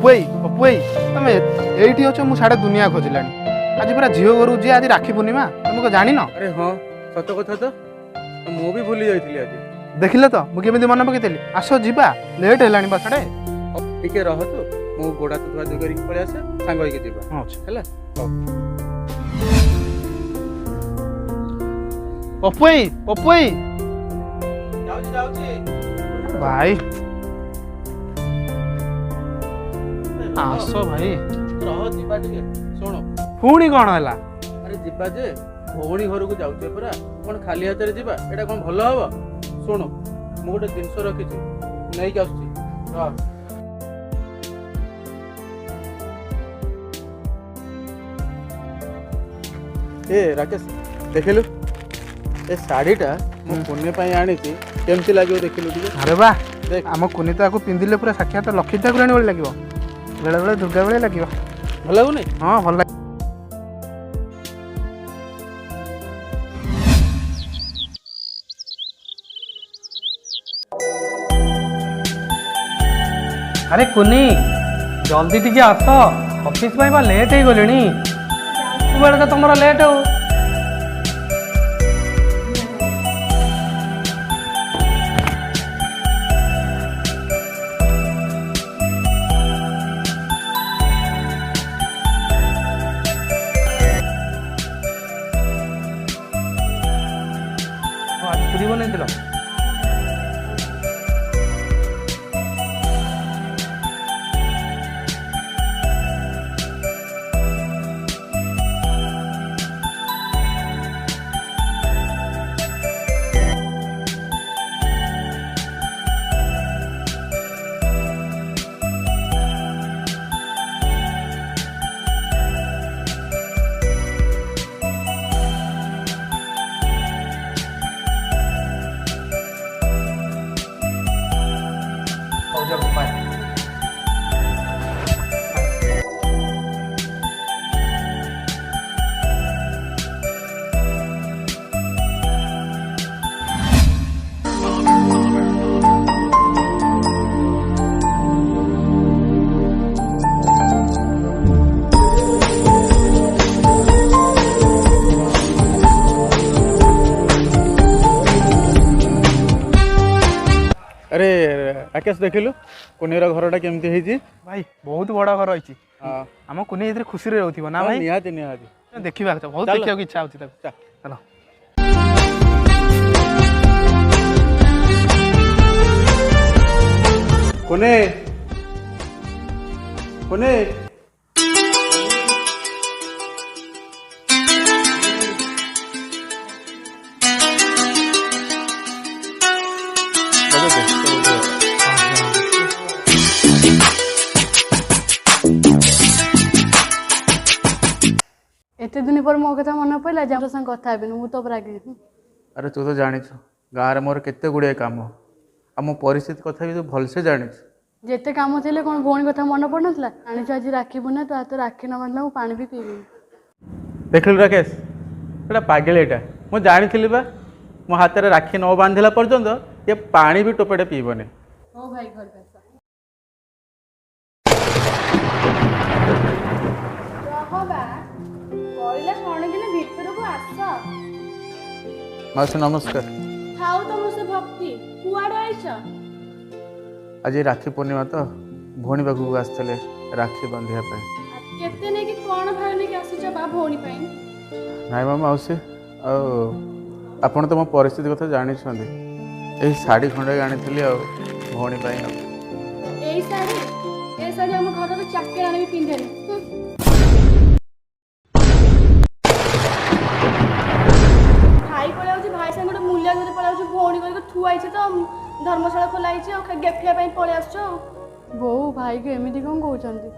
पपुई तमे एठी अछ मु साडे दुनिया खोजिलानी आज पूरा झियो घरु जे आज राखी पूर्णिमा तुमको जानि न अरे हाँ सत कथा तो मु भी भूली जाइଥିଲି आज देखिले तो मु केमिति मन पकेतली आसो जीवा लेट हेलानी बा साडे टिके रह तो मु गोड़ा तो धुआ धुई करके पळे आसे सांग होइके जीवा हां हैला पपुई जाउची भाई आसो भाई रह जीवा टिके सुनो पुणी कौन है अरे जीवा जे भौणी घर को जाउचे परा कोन खाली हाथ रे जीवा एटा कोन भलो हबो सुनो मु गोटे जिंस रखिछि नै के आछी रह ए राकेश देखिलु ए साड़ीटा मु पुण्य पाई आनिछि केमति लागियो देखिलु टिके अरे वाह देख आम कुनिता को पिंधिले पूरा साक्षात लक्ष्मी ठाकुराणी भଳି ଲାଗିବ बेले बेले दुर्गा भଳି ଲାଗିବ भल लागुनी हाँ भल लाग अरे कुनी जल्दी टिके आस ऑफिस में बा लेट हो गले तो तुम लेट हो आज पूरी बनई अरे राकेश देखिलु कुनीर घरटा केमती हेजी भाई बहुत बड़ा घर रही हां आम कुनी एथरे खुशी रे रहथिबो ना भाई निहाती निहाती देखिबा बहुत चलो। देखियो की इच्छा होती तक चलो कोने कोने एते दिन पर मो कथा मन पड़ला जब संग कथा हेबिनु मु तो रागी अरे तू तो जानिछु गाँव रे मोर केते गुड़िया काम आम परिस्थिति कथा भी तू भलसे जानिछु जेते काम थिले कोन भौणी कथा मन पड़ नथला जानिछु आज राखी बुना तो हाथ राखी न बांधला मु पानी भी पीबी देखिलु राकेश एटा पागल एटा मु जानिथिली बा मो हाथ रे राखी न बांधिला पर्यंत ये पानी भी टोपेटे पीबने ओ भाई घर पैसा रहबा कोइला कोन दिन भीतर को आस मास नमस्कार खाओ तुम से भक्ति कुआड़ आइछ आज राखी पूर्णिमा तो भौणी पाखु आसते राखी बांधिया केते ने कि कोन भाई ने कि आसीछ बा भौणी पई नाई मामा आउसी आपण तो मो परिस्थिति कथा जानी ए साड़ी खंडे आनी भौणी एई साड़ी हम घर रे चाके आनी पिंधेनी भाई पळे आउची भाई संग मूल्य धरे पळे आउची भौणी करके थुआइछ तो धर्मशाला खोलाइछ आ गेफिया पई पळे आछो बो भाई के एमिति कोन कहउचंती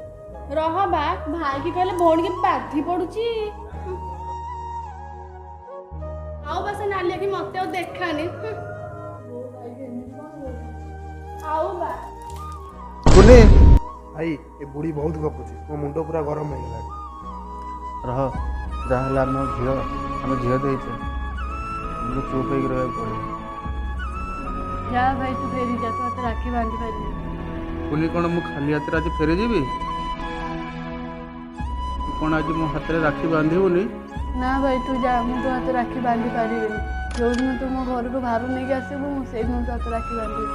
रह बा भाई के कहले भौणी के बाधी पडुची आओ बस नालिया की मते और देखानी आओ बा कुनी भाई ये बुढ़ी बहुत गपुची मो मुंडो पूरा गरम हो गला रह जहाँ आम झील देचे चुप हो रहा पड़े जा भाई तू फेरी जा तो राखी बांधी पारी पुनी कौन मु खाली हाथ आज फेरी जीवी कौन आज मो हाथ में राखी बांधबुनि ना भाई तू जा ମୁଁ ତୋ ହାତ ରାକ୍ଷୀ ବାନ୍ଧି ପାରିବିନି ଯୋଉଦିନ ତୁ ମୋ ଘରକୁ ଭାରୁ ନେଇକି ଆସିବୁ ମୁଁ ସେଇଦିନ ତୋ ହାତ ରାକ୍ଷୀ ବାନ୍ଧିବି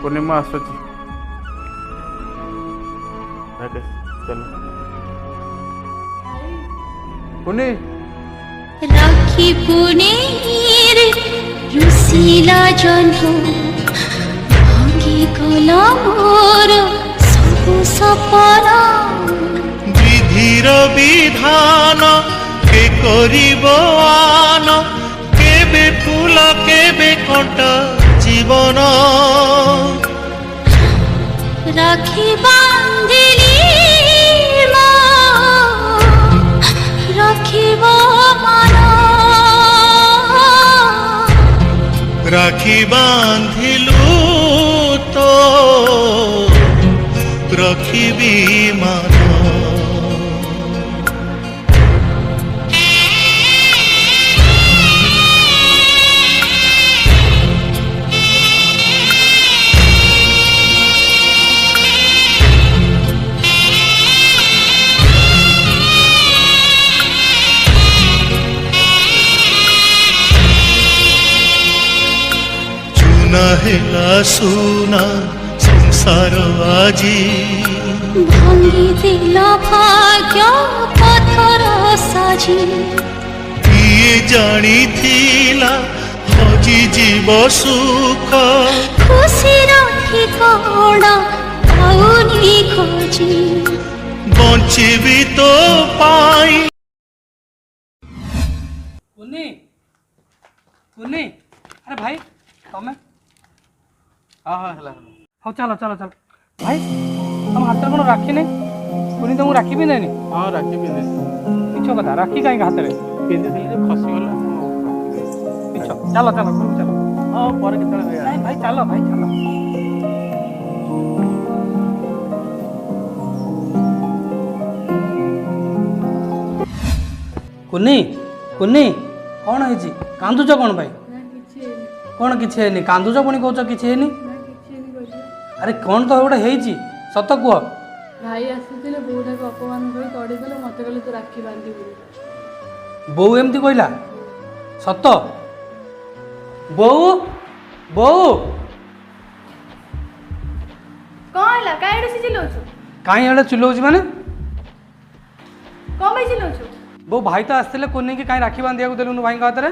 पुनी मु आसुची चलो पुनी राखी पुनेर रुसिला जन्म भांगी गला मोर सबु सपना विधिर विधान के करिब आन केबे फूल केबे कंटा जीवन राखी बांधिली राखिब मन राखी बांधिलु तो रखिबी मान हेला सुना संसार आजी भांगी दिला भाग्य पथर साजी किए जानी थिला हजी जीव सुख खुशी ठिकाना पाउनी खोजी बंचिबी तो पाई पुनी पुनी अरे भाई तमें हाँ हाँ है हाँ चलो चलो चलो भाई तुम हाथ में राखी नहीं पुनी तुमको राखी भी नहीं हाँ राखी पिंधे मिछ कथा राखी कहीं हाथ में पिंधे खसीगला मिछ चलो चलो चलो हाँ पर के नहीं भाई चलो भाई चलो कुनी कुनी कौन है कांदुच कौन भाई कौन किसी है कांदुच पुणी कौच किसी है अरे कौन तो गोटे है सत कह ଭାଇ ଆସିଥିଲେ ବୋଉଟାକୁ ଅପମାନ କରି ତଡ଼ିଦେଲେ ମୋତେ କହିଲେ ତୁ ରାକ୍ଷୀ ବାନ୍ଧିବୁ ବୋଉ ଏମିତି କହିଲା ସତ ବୋଉ ବୋଉ କ'ଣ ହେଲା କାଇଁ ଏଠି ଚିଲଉଛୁ କାହିଁ ଏଡ଼େ ଚିଲଉଛି ମାନେ କ'ଣ ପାଇଁ ଚିଲଉଛୁ ବୋଉ ଭାଇ ତ ଆସିଥିଲେ କୁନିକି କାହିଁ ରାକ୍ଷୀ ବାନ୍ଧିବାକୁ ଦେଲୁନୁ ଭାଇଙ୍କ ହାତରେ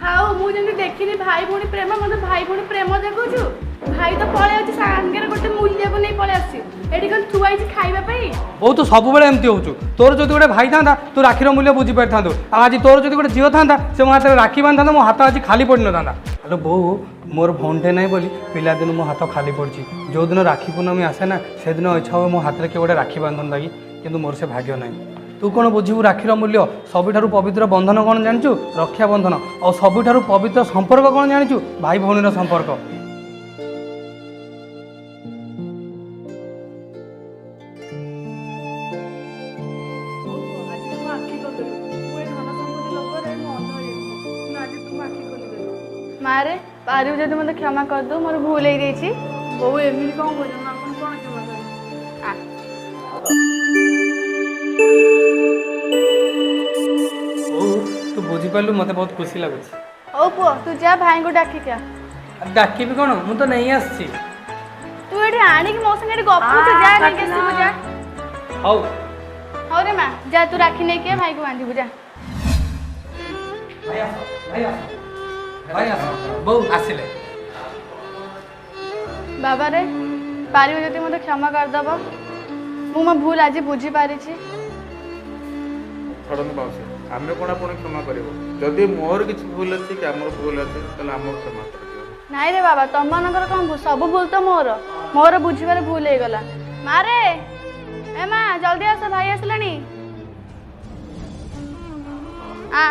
ଥାଉ ମୁଁ ଯେମିତି ଦେଖିନି ଭାଇ ଭଉଣୀ ପ୍ରେମ ମୋତେ ଭାଇ ଭଉଣୀ ପ୍ରେମ ଦେଖଉଛୁ ଭାଇ ତ ପଳେଇ ଆଉଛି ସାଙ୍ଗରେ ଗୋଟେ ମୂଲ୍ୟକୁ ନେଇ ପଳେଇ ଆସୁଛି ଏଠି କ'ଣ ଥୁଆ ହେଇଛି ଖାଇବା ପାଇଁ ବୋଉ ତୁ ସବୁବେଳେ ଏମିତି ହଉଛୁ ତୋର ଯଦି ଗୋଟେ ଭାଇ ଥାନ୍ତା ତୁ ରାକ୍ଷୀର ମୂଲ୍ୟ ବୁଝିପାରିଥାନ୍ତୁ ଆଉ ଆଜି ତୋର ଯଦି ଗୋଟେ ଝିଅ ଥାନ୍ତା ସେ ମୋ ହାତରେ ରାକ୍ଷୀ ବାନ୍ଧିଥାନ୍ତା ମୋ ହାତ ଆଜି ଖାଲି ପଡ଼ିନଥାନ୍ତା ଆଲୋ ବୋଉ ମୋର ଭଉଣୀଟେ ନାହିଁ ବୋଲି ପିଲାଦିନୁ ମୋ ହାତ ଖାଲି ପଡ଼ିଛି ଯେଉଁଦିନ ରାକ୍ଷୀ ପୂର୍ଣ୍ଣମୀ ଆସେ ନା ସେଦିନ ଇଚ୍ଛା ହୁଏ ମୋ ହାତରେ କିଏ ଗୋଟେ ରାକ୍ଷୀ ବାନ୍ଧନ୍ତା କି କିନ୍ତୁ ମୋର ସେ ଭାଗ୍ୟ ନାହିଁ ତୁ କ'ଣ ବୁଝିବୁ ରାକ୍ଷୀର ମୂଲ୍ୟ ସବୁଠାରୁ ପବିତ୍ର ବନ୍ଧନ କ'ଣ ଜାଣିଛୁ ରକ୍ଷା ବନ୍ଧନ ଆଉ ସବୁଠାରୁ ପବିତ୍ର ସମ୍ପର୍କ କ'ଣ ଜାଣିଛୁ ଭାଇ ଭଉଣୀର ସମ୍ପର୍କ ମାରେ ପାରିବୁ ଯଦି ମୋତେ କ୍ଷମା କରିଦେବୁ ମୋର ଭୁଲ ହେଇଯାଇଛି ବୋଉ ଏମିତି କ'ଣ କହୁଛ ମୁଁ ଆପଣ କ'ଣ କ୍ଷମା କରିବି ତୁ ବୁଝିପାରିଲୁ ମୋତେ ବହୁତ ଖୁସି ଲାଗୁଛି ହଉ ପୁଅ ତୁ ଯା ଭାଇଙ୍କୁ ଡାକିକା ଡାକିବି କ'ଣ ମୁଁ ତ ନେଇ ଆସିଛି ତୁ ଏଠି ଆଣିକି ମୋ ସାଙ୍ଗେ ଏଠି ଗପୁଛୁ ଯା ନେଇକି ଆସିବୁ ଯା ହଉ ହଉ ରେ ମା ଯା ତୁ ରାକ୍ଷୀ ନେଇକି ଭାଇକୁ ବାନ୍ଧିବୁ ଯା ଭାଇ ଆସ ଭାଇ ଆସ ଭାଇ ଆସ ବୋଉ ଆସିଲେ ବାବା ରେ ପାରିବ ଯଦି ମୋତେ କ୍ଷମା କରିଦେବ ମୁଁ ମୋ ଭୁଲ ଆଜି ବୁଝିପାରିଛି ଛଡ଼ନ୍ତୁ ମାଉସୀ ଆମେ କ'ଣ ଆପଣ କ୍ଷମା କରିବୁ ଯଦି ମୋର କିଛି ଭୁଲ ଅଛି କି ଆମର ଭୁଲ ଅଛି ତାହେଲେ ଆମକୁ କ୍ଷମା କରିଦିଅ ନାଇଁ ରେ ବାବା ତମମାନଙ୍କର କ'ଣ ଭୁଲ ସବୁ ଭୁଲ ତ ମୋର ବୁଝିବାରେ ଭୁଲ ହେଇଗଲା ମାରେ ଏ ମା ଜଲ୍ଦି ଆସ ଭାଇ ଆସିଲାଣି ଆ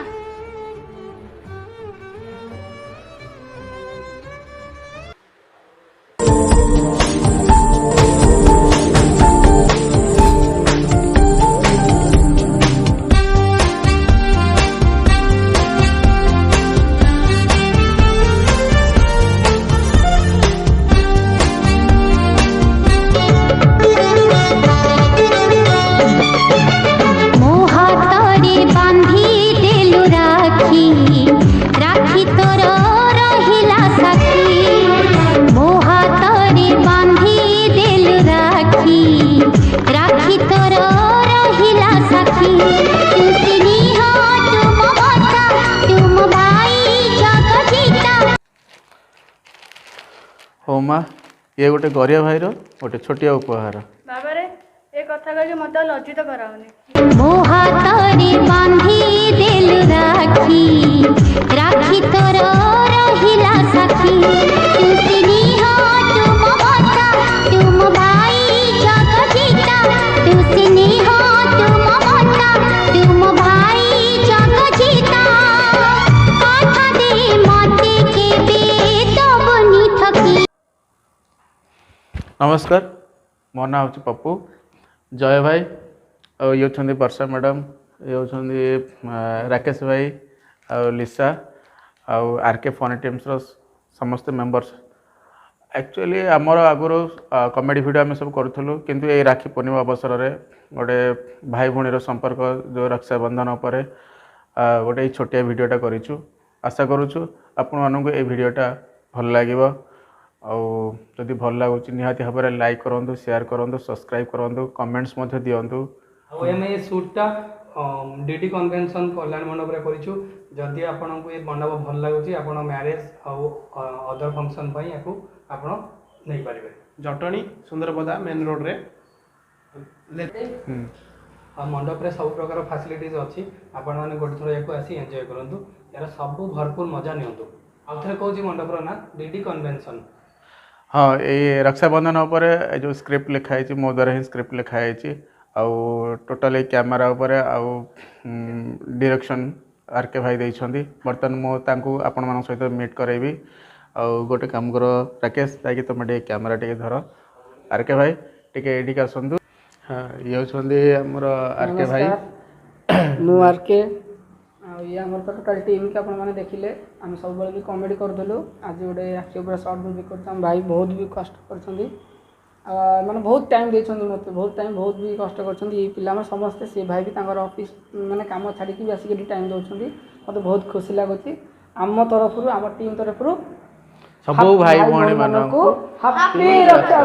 ମାମା ଇଏ ଗୋଟେ ଗରିବ ଭାଇର ଗୋଟେ ଛୋଟିଆ ଉପହାର। ବାବାରେ ଏ କଥା କହିକି ମତେ ଆଉ ଲଜ୍ଜିତ କରାଉନି। ମୋ ହାତରେ ବାନ୍ଧି ଦେଲୁ ରାକ୍ଷୀ ରାକ୍ଷୀ ତୋର ରହିଲା ସାକ୍ଷୀ ତୁ ସ୍ନେହ ତୁମ ମମତା ତୁମ ଭାଇ ଜଗଜିତା ତୁ ସ୍ନେହ ତୁମ ମମତା ତୁମ ଭାଇ ଜଗଜିତା କଥା ଦେ ମତେ କେବେ ଦବନି ଠକି। नमस्कार मो ना हूँ पप्पू जय भाई और ये होती वर्षा मैडम ये होती राकेश भाई और लिसा आउ आरके फनी टीम्स समस्त मेंबर्स एक्चुअली आमर आगुरी कॉमेडी वीडियो आम सब करूँ किंतु ये राखी पूर्णिमा अवसर में गोटे भाई भौणी संपर्क जो रक्षाबंधन उपर गोटे छोटिया वीडियोटा करूँ आशा करूँ आपण मानक ये वीडियोटा भल लगे जदि भल लगुच निहाती भाव में लाइक करूँ शेयर करूँ सब्सक्राइब करूँ कमेंट्स दिंतु। आम सुटा डीडी कन्वेंशन कल्याण मंडप में करूँ जदि आपन को ये मंडप भल लगुच आप मैरेज अदर फंक्शन आप नहीं पारे जटणी सुंदरपदा मेन रोड रे मंडप रे सब प्रकार फैसिलिटीज अच्छी आपण मैंने गोटे थर या आसी एंजॉय करूँ यार सब भरपूर मजा नियंतु आउ थे कहूँ मंडपर ना डीडी कन्वेंशन। हाँ ये रक्षाबंधन उपर जो स्क्रिप्ट लिखाई मो द्वारा ही स्क्रिप्ट लिखाई आउ टोटाल कैमेरा उपर आउ डायरेक्शन आरके भाई देइछंदी बर्तन मो तांकू आपण मान सहित मीट करैबी आउ गोटे काम करो राकेश ताकि तुम टे कैमेरा टे धर आरके भाई टे एडिक आसतु। हाँ ये होछंदी हमर आरके भाई मु आरके ये आमर तो टोटाल टीम के आपण मैंने देखिले आम सब बेले भी कॉमेडी करदलु आज गोटे राखी उपर शॉर्ट मूवी करछम भाई बहुत भी कष्ट करछंदी माने बहुत टाइम देछंदी मते बहुत टाइम बहुत भी कष्ट करछंदी ये पिला हमर समस्त से भाई भी तांगर ऑफिस माने काम छाड़ी की आसिक टाइम दउछंदी मते बहुत खुशी लागुची आम तरफ आम टीम तरफ सब भाई भौणी मानकू हैप्पी रक्षा।